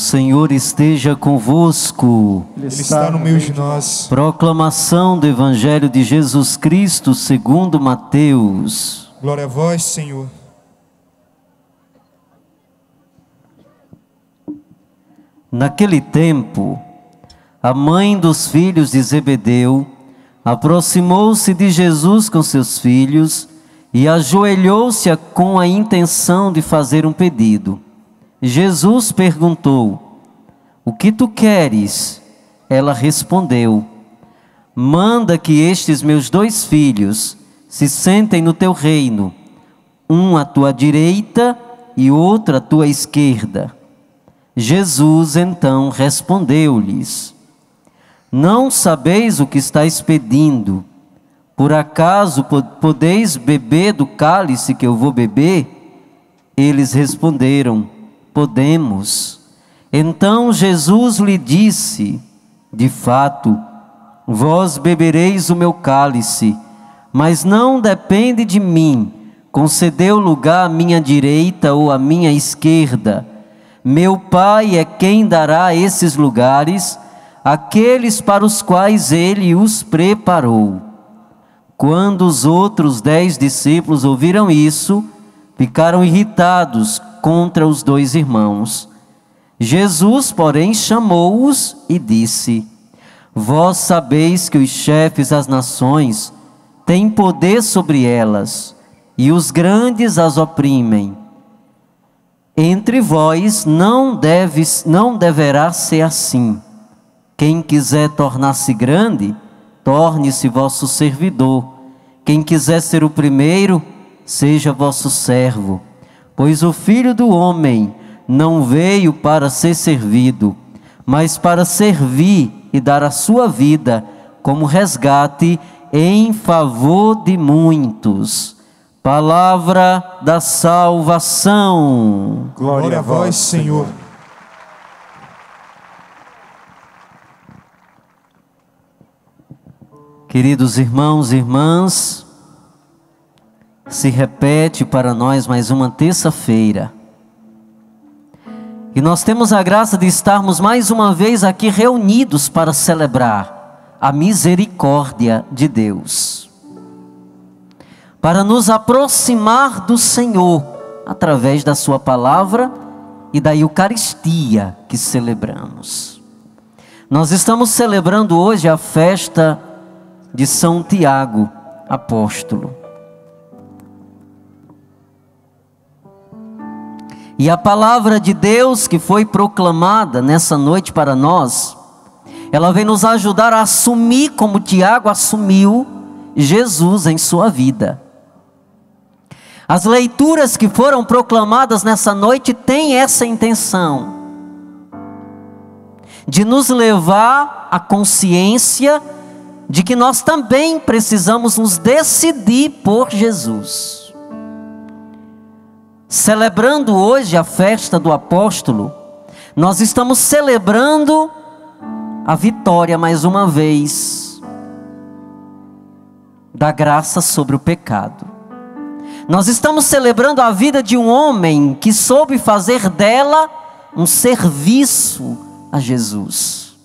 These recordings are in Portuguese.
Senhor esteja convosco. Ele está no meio de nós. Proclamação do Evangelho de Jesus Cristo segundo Mateus. Glória a vós, Senhor. Naquele tempo, a mãe dos filhos de Zebedeu aproximou-se de Jesus com seus filhos e ajoelhou-se com a intenção de fazer um pedido. Jesus perguntou: "O que tu queres?" Ela respondeu: "Manda que estes meus 2 filhos se sentem no teu reino, um à tua direita e outro à tua esquerda." Jesus então respondeu-lhes: "Não sabeis o que estáis pedindo. Por acaso podeis beber do cálice que eu vou beber?" Eles responderam: "Podemos." Então Jesus lhe disse: "De fato, vós bebereis o meu cálice, mas não depende de mim conceder o lugar à minha direita ou à minha esquerda. Meu Pai é quem dará esses lugares àqueles para os quais Ele os preparou." Quando os outros 10 discípulos ouviram isso, ficaram irritados contra os 2 irmãos. Jesus, porém, chamou-os e disse: "Vós sabeis que os chefes das nações têm poder sobre elas, e os grandes as oprimem. Entre vós não deverá ser assim. Quem quiser tornar-se grande, torne-se vosso servidor. Quem quiser ser o primeiro, seja vosso servo. Pois o Filho do Homem não veio para ser servido, mas para servir e dar a sua vida como resgate em favor de muitos." Palavra da salvação. Glória a vós, Senhor. Queridos irmãos e irmãs, se repete para nós mais uma terça-feira. E nós temos a graça de estarmos mais uma vez aqui reunidos para celebrar a misericórdia de Deus, para nos aproximar do Senhor através da sua palavra e da Eucaristia que celebramos. Nós estamos celebrando hoje a festa de São Tiago, apóstolo. E a palavra de Deus que foi proclamada nessa noite para nós, ela vem nos ajudar a assumir como Tiago assumiu Jesus em sua vida. As leituras que foram proclamadas nessa noite têm essa intenção de nos levar à consciência de que nós também precisamos nos decidir por Jesus. Celebrando hoje a festa do apóstolo, nós estamos celebrando a vitória mais uma vez da graça sobre o pecado. Nós estamos celebrando a vida de um homem que soube fazer dela um serviço a Jesus.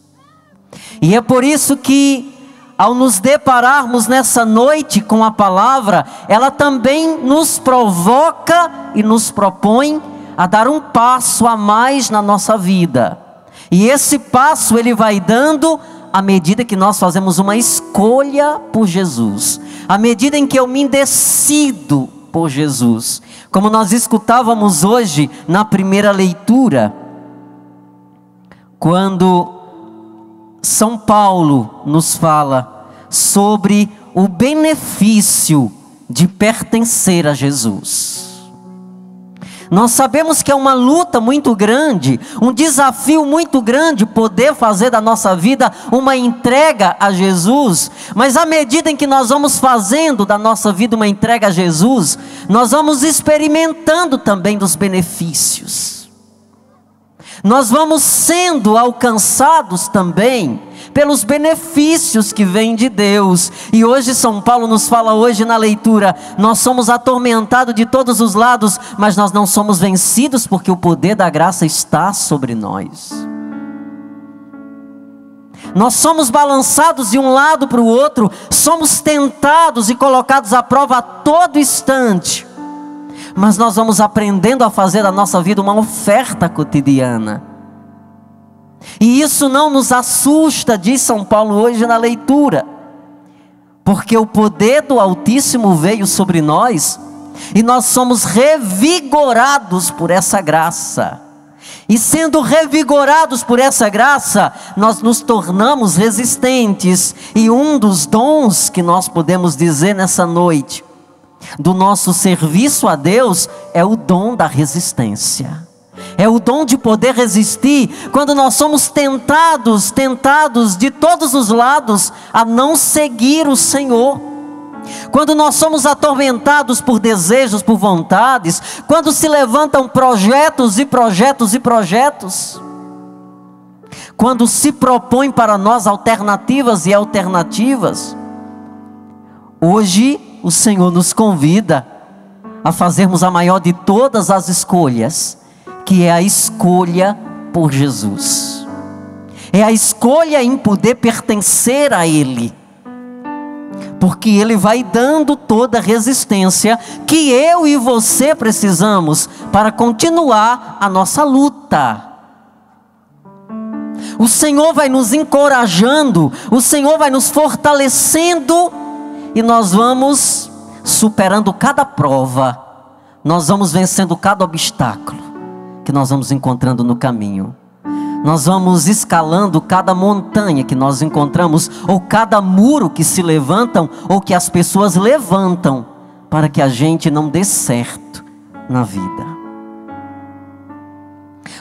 E é por isso que, ao nos depararmos nessa noite com a palavra, ela também nos provoca e nos propõe a dar um passo a mais na nossa vida. E esse passo ele vai dando à medida que nós fazemos uma escolha por Jesus, à medida em que eu me decido por Jesus. Como nós escutávamos hoje na primeira leitura, quando São Paulo nos fala sobre o benefício de pertencer a Jesus. Nós sabemos que é uma luta muito grande, um desafio muito grande poder fazer da nossa vida uma entrega a Jesus, mas à medida em que nós vamos fazendo da nossa vida uma entrega a Jesus, nós vamos experimentando também dos benefícios. Nós vamos sendo alcançados também pelos benefícios que vêm de Deus. E hoje São Paulo nos fala hoje na leitura, nós somos atormentados de todos os lados, mas nós não somos vencidos, porque o poder da graça está sobre nós. Nós somos balançados de um lado para o outro, somos tentados e colocados à prova a todo instante, mas nós vamos aprendendo a fazer da nossa vida uma oferta cotidiana. E isso não nos assusta, diz São Paulo hoje na leitura, porque o poder do Altíssimo veio sobre nós, e nós somos revigorados por essa graça. E sendo revigorados por essa graça, nós nos tornamos resistentes. E um dos dons que nós podemos dizer nessa noite, do nosso serviço a Deus, é o dom da resistência. É o dom de poder resistir quando nós somos tentados de todos os lados a não seguir o Senhor. Quando nós somos atormentados por desejos, por vontades, quando se levantam projetos e projetos e projetos, quando se propõem para nós alternativas e alternativas, hoje o Senhor nos convida a fazermos a maior de todas as escolhas, que é a escolha por Jesus. É a escolha em poder pertencer a Ele. Porque Ele vai dando toda a resistência que eu e você precisamos para continuar a nossa luta. O Senhor vai nos encorajando, o Senhor vai nos fortalecendo, e nós vamos superando cada prova, nós vamos vencendo cada obstáculo que nós vamos encontrando no caminho. Nós vamos escalando cada montanha que nós encontramos, ou cada muro que se levantam, ou que as pessoas levantam, para que a gente não dê certo na vida.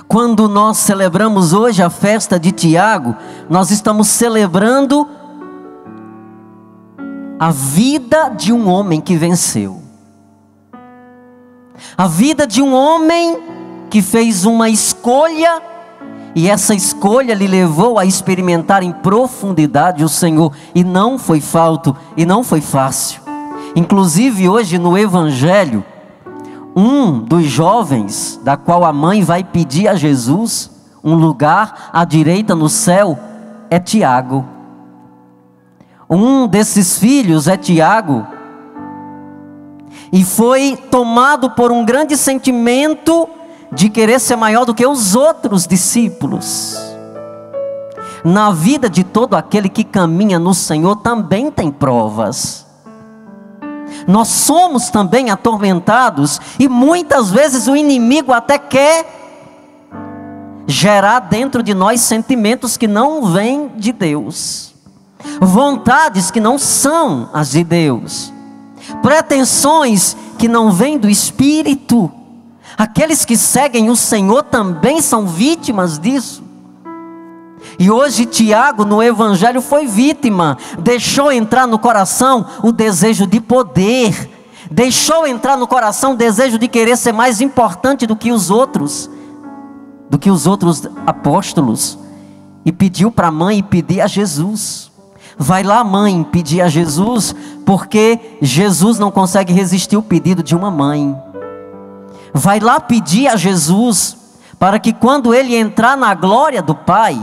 Quando nós celebramos hoje a festa de Tiago, nós estamos celebrando a vida de um homem que venceu. A vida de um homem que fez uma escolha, e essa escolha lhe levou a experimentar em profundidade o Senhor. E não foi falto, e não foi fácil. Inclusive hoje no Evangelho, um dos jovens, da qual a mãe vai pedir a Jesus um lugar à direita no céu, é Tiago. Um desses filhos é Tiago. E foi tomado por um grande sentimento de querer ser maior do que os outros discípulos. Na vida de todo aquele que caminha no Senhor também tem provas. Nós somos também atormentados, e muitas vezes o inimigo até quer gerar dentro de nós sentimentos que não vêm de Deus, vontades que não são as de Deus, pretensões que não vêm do Espírito. Aqueles que seguem o Senhor também são vítimas disso. E hoje Tiago no Evangelho foi vítima. Deixou entrar no coração o desejo de poder. Deixou entrar no coração o desejo de querer ser mais importante do que os outros apóstolos. E pediu para a mãe e pedir a Jesus. Vai lá, mãe, pedir a Jesus, porque Jesus não consegue resistir o pedido de uma mãe. Vai lá pedir a Jesus, para que quando ele entrar na glória do Pai,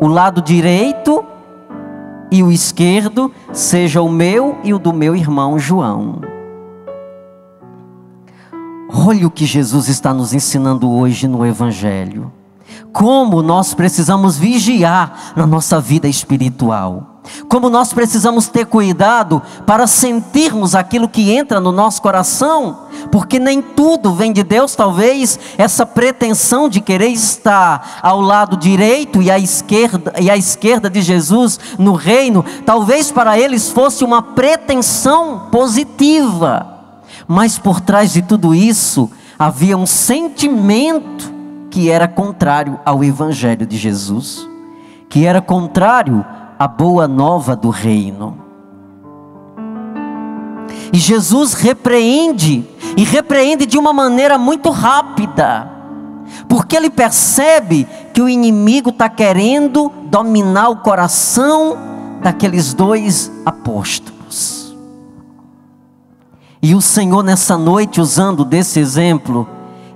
o lado direito e o esquerdo seja o meu e o do meu irmão João. Olha o que Jesus está nos ensinando hoje no Evangelho. Como nós precisamos vigiar na nossa vida espiritual. Como nós precisamos ter cuidado para sentirmos aquilo que entra no nosso coração. Porque nem tudo vem de Deus. Talvez essa pretensão de querer estar ao lado direito e à esquerda de Jesus no reino, talvez para eles fosse uma pretensão positiva. Mas por trás de tudo isso havia um sentimento que era contrário ao Evangelho de Jesus, que era contrário à boa nova do reino. E Jesus repreende, e repreende de uma maneira muito rápida, porque ele percebe que o inimigo está querendo dominar o coração daqueles 2 apóstolos. E o Senhor nessa noite, usando desse exemplo,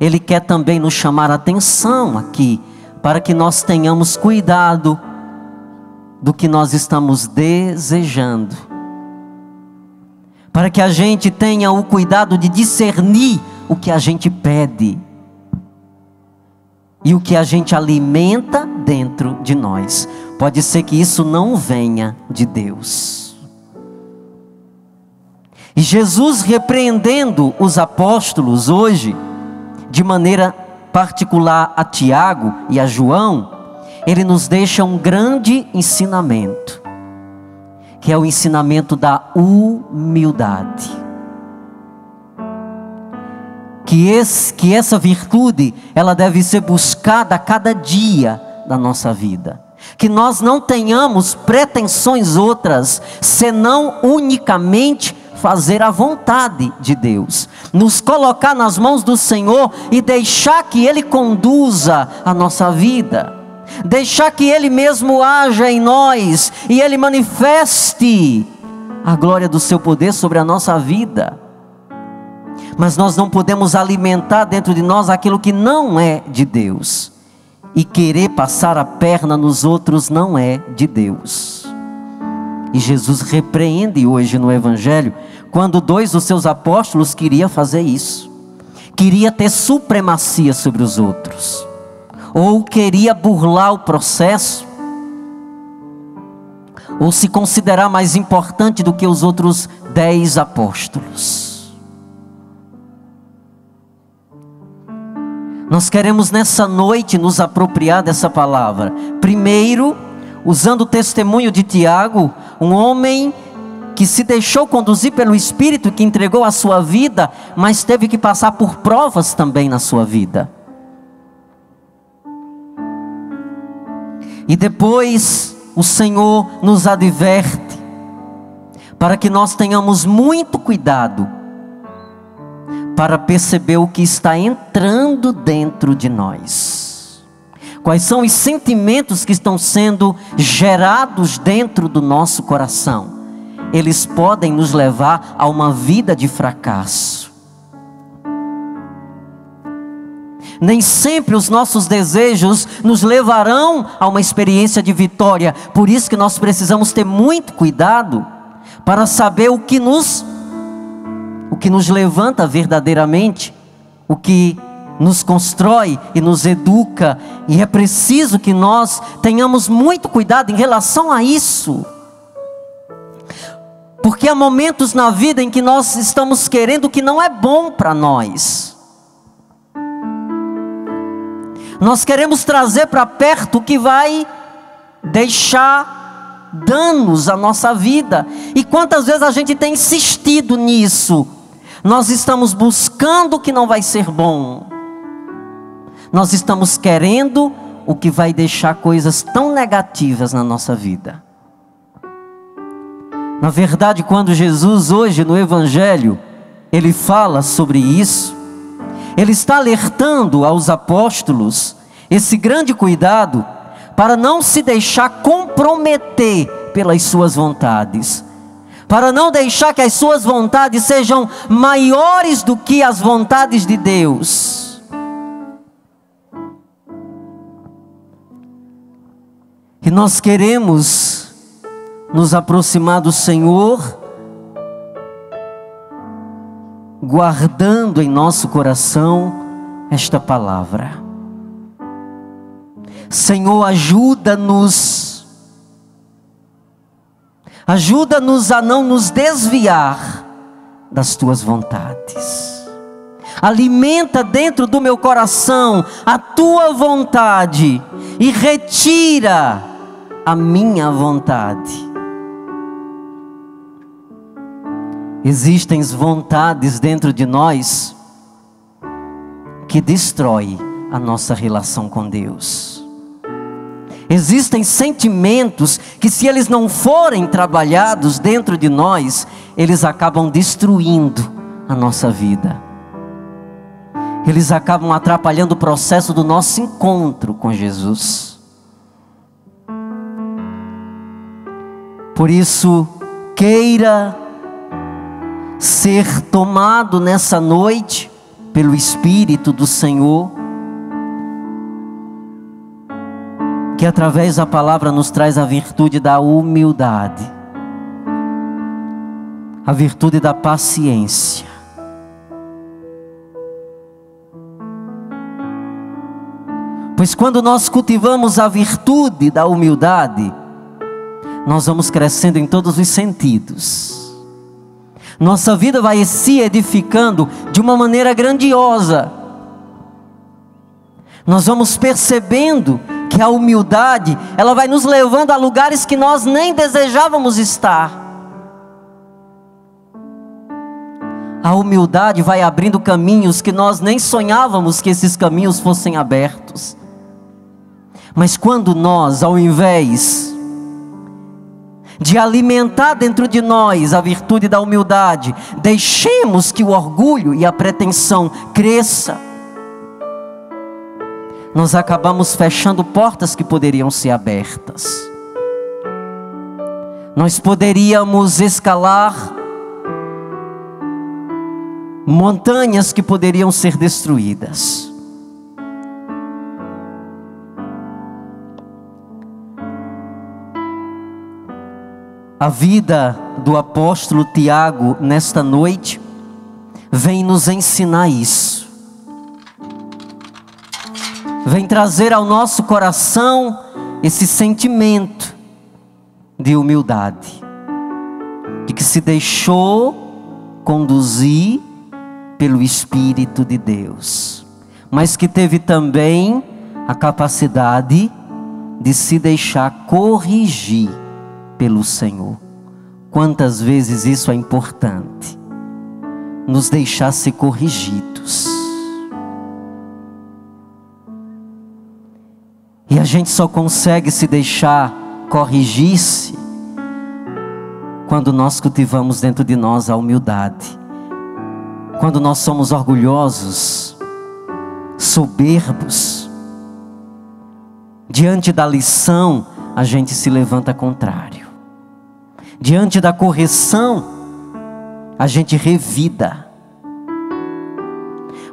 Ele quer também nos chamar a atenção aqui, para que nós tenhamos cuidado do que nós estamos desejando. Para que a gente tenha o cuidado de discernir o que a gente pede e o que a gente alimenta dentro de nós. Pode ser que isso não venha de Deus. E Jesus, repreendendo os apóstolos hoje, de maneira particular a Tiago e a João, Ele nos deixa um grande ensinamento, que é o ensinamento da humildade. Que essa virtude, ela deve ser buscada a cada dia da nossa vida. Que nós não tenhamos pretensões outras, senão unicamente fazer a vontade de Deus. Nos colocar nas mãos do Senhor e deixar que Ele conduza a nossa vida. Deixar que Ele mesmo haja em nós e Ele manifeste a glória do seu poder sobre a nossa vida. Mas nós não podemos alimentar dentro de nós aquilo que não é de Deus. E querer passar a perna nos outros não é de Deus. E Jesus repreende hoje no Evangelho, quando 2 dos seus apóstolos queriam fazer isso. Queria ter supremacia sobre os outros. Ou queria burlar o processo. Ou se considerar mais importante do que os outros 10 apóstolos. Nós queremos nessa noite nos apropriar dessa palavra. Primeiro, usando o testemunho de Tiago, um homem que se deixou conduzir pelo Espírito, que entregou a sua vida, mas teve que passar por provas também na sua vida. E depois o Senhor nos adverte, para que nós tenhamos muito cuidado, para perceber o que está entrando dentro de nós. Quais são os sentimentos que estão sendo gerados dentro do nosso coração? Eles podem nos levar a uma vida de fracasso. Nem sempre os nossos desejos nos levarão a uma experiência de vitória. Por isso que nós precisamos ter muito cuidado para saber o que nos levanta verdadeiramente, o que nos constrói e nos educa. E é preciso que nós tenhamos muito cuidado em relação a isso. Porque há momentos na vida em que nós estamos querendo o que não é bom para nós. Nós queremos trazer para perto o que vai deixar danos à nossa vida. E quantas vezes a gente tem insistido nisso? Nós estamos buscando o que não vai ser bom. Nós estamos querendo o que vai deixar coisas tão negativas na nossa vida. Na verdade, quando Jesus hoje no Evangelho, Ele fala sobre isso, Ele está alertando aos apóstolos esse grande cuidado para não se deixar comprometer pelas suas vontades. Para não deixar que as suas vontades sejam maiores do que as vontades de Deus. E nós queremos nos aproximar do Senhor, guardando em nosso coração esta palavra. Senhor, ajuda-nos a não nos desviar das tuas vontades. Alimenta dentro do meu coração a tua vontade e retira a minha vontade. Existem vontades dentro de nós que destroem a nossa relação com Deus. Existem sentimentos que, se eles não forem trabalhados dentro de nós, eles acabam destruindo a nossa vida. eles acabam atrapalhando o processo do nosso encontro com Jesus. Por isso, queira ser tomado nessa noite pelo Espírito do Senhor, que através da palavra nos traz a virtude da humildade, a virtude da paciência. Pois quando nós cultivamos a virtude da humildade, nós vamos crescendo em todos os sentidos. Nossa vida vai se edificando de uma maneira grandiosa. Nós vamos percebendo que a humildade, ela vai nos levando a lugares que nós nem desejávamos estar. A humildade vai abrindo caminhos que nós nem sonhávamos que esses caminhos fossem abertos. Mas quando nós, ao invés de alimentar dentro de nós a virtude da humildade, deixemos que o orgulho e a pretensão cresça, nós acabamos fechando portas que poderiam ser abertas. Nós poderíamos escalar montanhas que poderiam ser destruídas. A vida do apóstolo Tiago nesta noite vem nos ensinar isso. Vem trazer ao nosso coração esse sentimento de humildade, de que se deixou conduzir pelo Espírito de Deus, mas que teve também a capacidade de se deixar corrigir pelo Senhor. Quantas vezes isso é importante, nos deixar ser corrigidos. E a gente só consegue se deixar corrigir-se quando nós cultivamos dentro de nós a humildade. Quando nós somos orgulhosos, soberbos, diante da lição, a gente se levanta contrário. Diante da correção, a gente revida.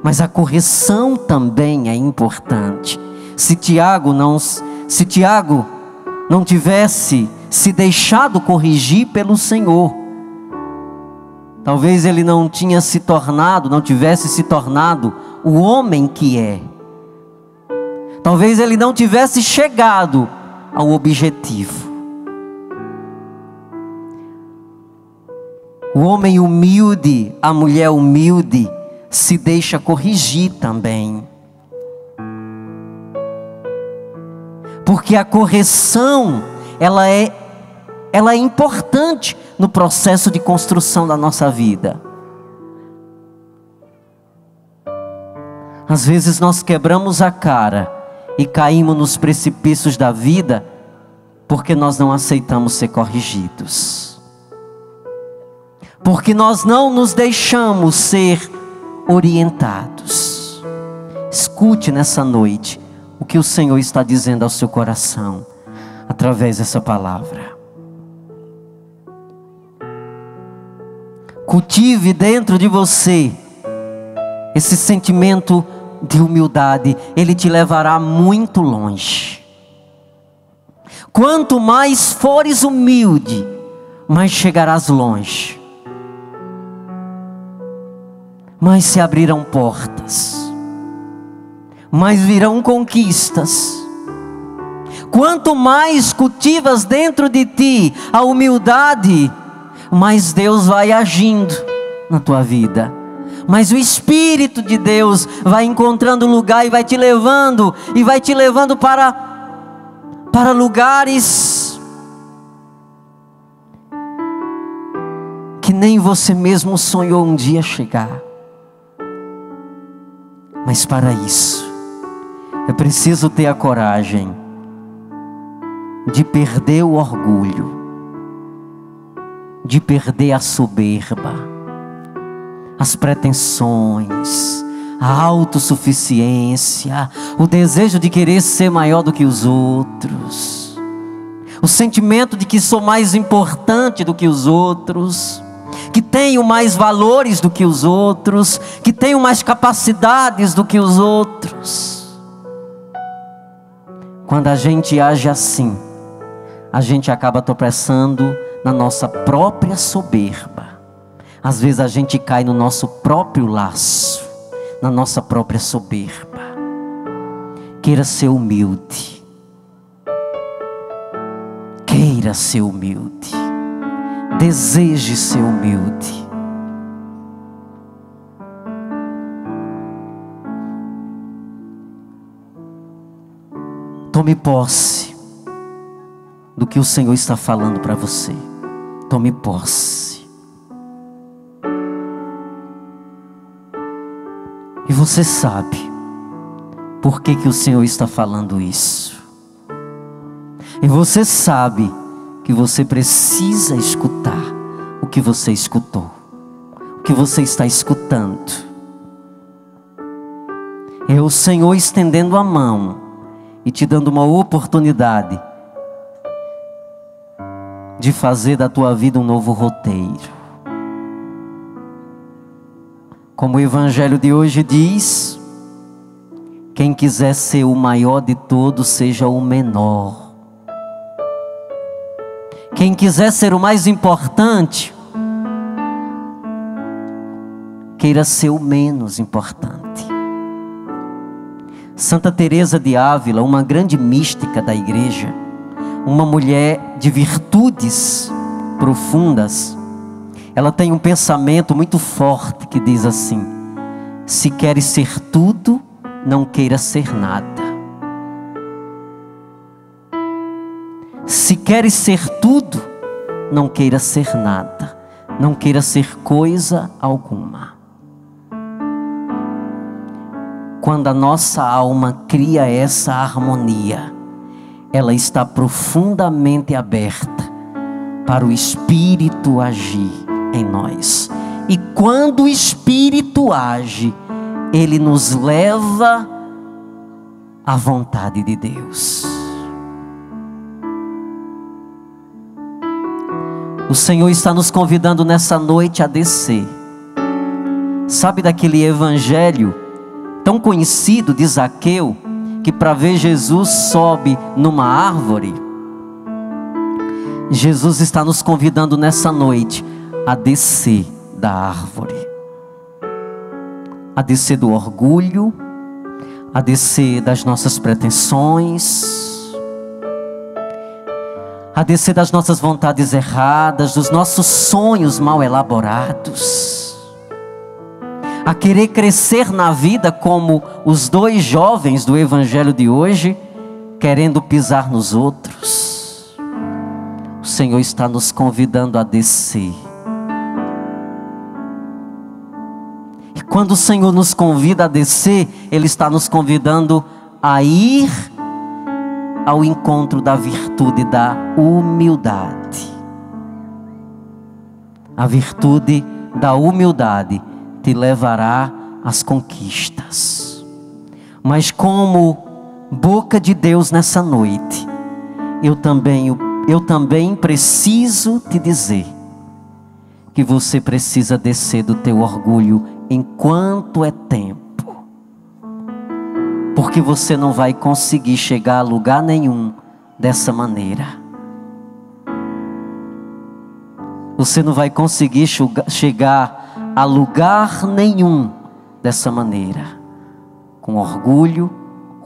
Mas a correção também é importante. Se Tiago não tivesse se deixado corrigir pelo Senhor, talvez ele não tivesse se tornado o homem que é. Talvez ele não tivesse chegado ao objetivo. O homem humilde, a mulher humilde, se deixa corrigir também. Porque a correção, ela é importante no processo de construção da nossa vida. Às vezes nós quebramos a cara e caímos nos precipícios da vida porque nós não aceitamos ser corrigidos. Porque nós não nos deixamos ser orientados. Escute nessa noite o que o Senhor está dizendo ao seu coração através dessa palavra. Cultive dentro de você esse sentimento de humildade. Ele te levará muito longe. Quanto mais fores humilde, mais chegarás longe. Mais se abrirão portas, mais virão conquistas. Quanto mais cultivas dentro de ti a humildade, mais Deus vai agindo na tua vida. Mas o Espírito de Deus vai encontrando lugar e vai te levando para lugares que nem você mesmo sonhou um dia chegar. Mas para isso, é preciso ter a coragem de perder o orgulho, de perder a soberba, as pretensões, a autossuficiência, o desejo de querer ser maior do que os outros, o sentimento de que sou mais importante do que os outros, que tenho mais valores do que os outros, que tenho mais capacidades do que os outros. Quando a gente age assim, a gente acaba tropeçando na nossa própria soberba. Às vezes a gente cai no nosso próprio laço, na nossa própria soberba. Queira ser humilde. Queira ser humilde. Deseje ser humilde. Tome posse do que o Senhor está falando para você. Tome posse. E você sabe por que o Senhor está falando isso. E você sabe que você precisa escutar o que você escutou, o que você está escutando. É o Senhor estendendo a mão e te dando uma oportunidade de fazer da tua vida um novo roteiro. Como o Evangelho de hoje diz, quem quiser ser o maior de todos, seja o menor. Quem quiser ser o mais importante, queira ser o menos importante. Santa Teresa de Ávila, uma grande mística da igreja, uma mulher de virtudes profundas, ela tem um pensamento muito forte que diz assim: se queres ser tudo, não queira ser nada. Se queres ser tudo, não queira ser nada. Não queira ser coisa alguma. Quando a nossa alma cria essa harmonia, ela está profundamente aberta para o Espírito agir em nós. E quando o Espírito age, ele nos leva à vontade de Deus. O Senhor está nos convidando nessa noite a descer. Sabe daquele evangelho tão conhecido de Zaqueu, que para ver Jesus sobe numa árvore? Jesus está nos convidando nessa noite a descer da árvore, a descer do orgulho, a descer das nossas pretensões, a descer das nossas vontades erradas, dos nossos sonhos mal elaborados, a querer crescer na vida como os dois jovens do evangelho de hoje, querendo pisar nos outros. O Senhor está nos convidando a descer. E quando o Senhor nos convida a descer, Ele está nos convidando a ir ao encontro da virtude da humildade. A virtude da humildade te levará às conquistas. Mas como boca de Deus nessa noite, eu também preciso te dizer que você precisa descer do teu orgulho enquanto é tempo. Porque você não vai conseguir chegar a lugar nenhum dessa maneira. Você não vai conseguir chegar a lugar nenhum dessa maneira. Com orgulho,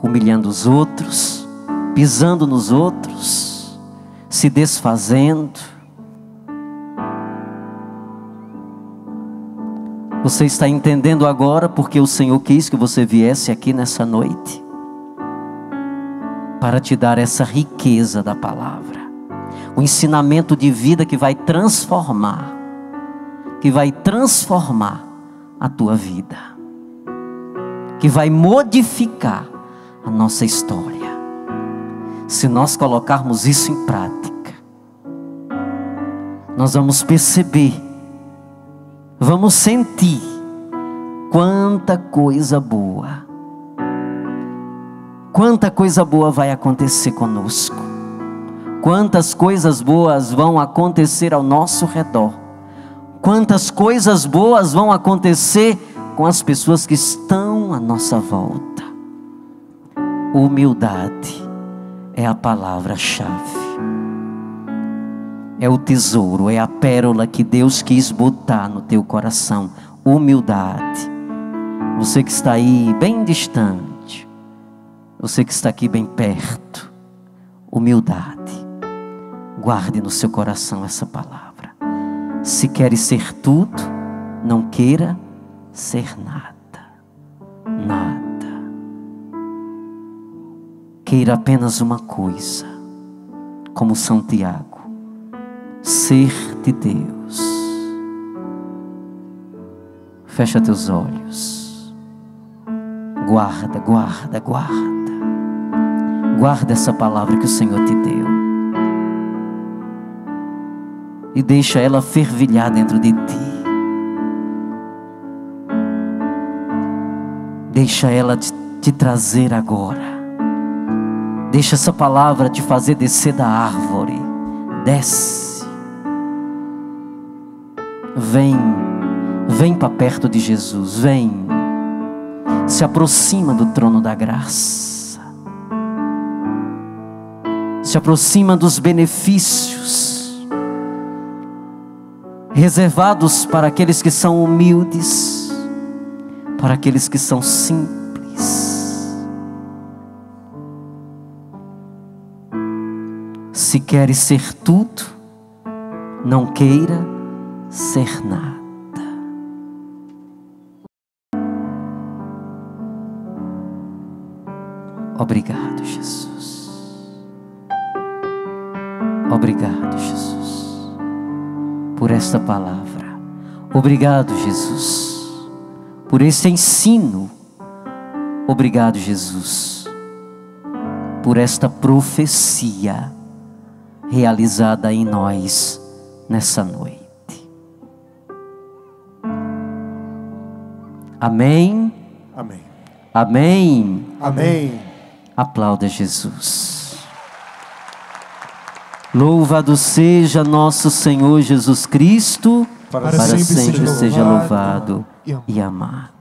humilhando os outros, pisando nos outros, se desfazendo. Você está entendendo agora porque o Senhor quis que você viesse aqui nessa noite? Para te dar essa riqueza da palavra. O ensinamento de vida que vai transformar a tua vida. Que vai modificar a nossa história. Se nós colocarmos isso em prática, nós vamos perceber, vamos sentir quanta coisa boa vai acontecer conosco. Quantas coisas boas vão acontecer ao nosso redor. Quantas coisas boas vão acontecer com as pessoas que estão à nossa volta. Humildade é a palavra-chave. É o tesouro, é a pérola que Deus quis botar no teu coração. Humildade. Você que está aí bem distante, você que está aqui bem perto, humildade. Guarde no seu coração essa palavra. Se queres ser tudo, não queira ser nada. Nada. Queira apenas uma coisa, como São Tiago: ser de Deus. Fecha teus olhos. Guarda, guarda, guarda. Guarda essa palavra que o Senhor te deu. E deixa ela fervilhar dentro de ti. Deixa ela te trazer agora. Deixa essa palavra te fazer descer da árvore. Desce. Vem para perto de Jesus. Vem. Se aproxima do trono da graça. Se aproxima dos benefícios reservados para aqueles que são humildes, para aqueles que são simples. Se queres ser tudo, não queira ser nada. Obrigado, Jesus. Obrigado, Jesus, por esta palavra. Obrigado, Jesus, por esse ensino. Obrigado, Jesus, por esta profecia realizada em nós nessa noite. Amém? Amém. Amém. Amém. Aplauda Jesus. Louvado seja nosso Senhor Jesus Cristo, para sempre seja louvado e amado.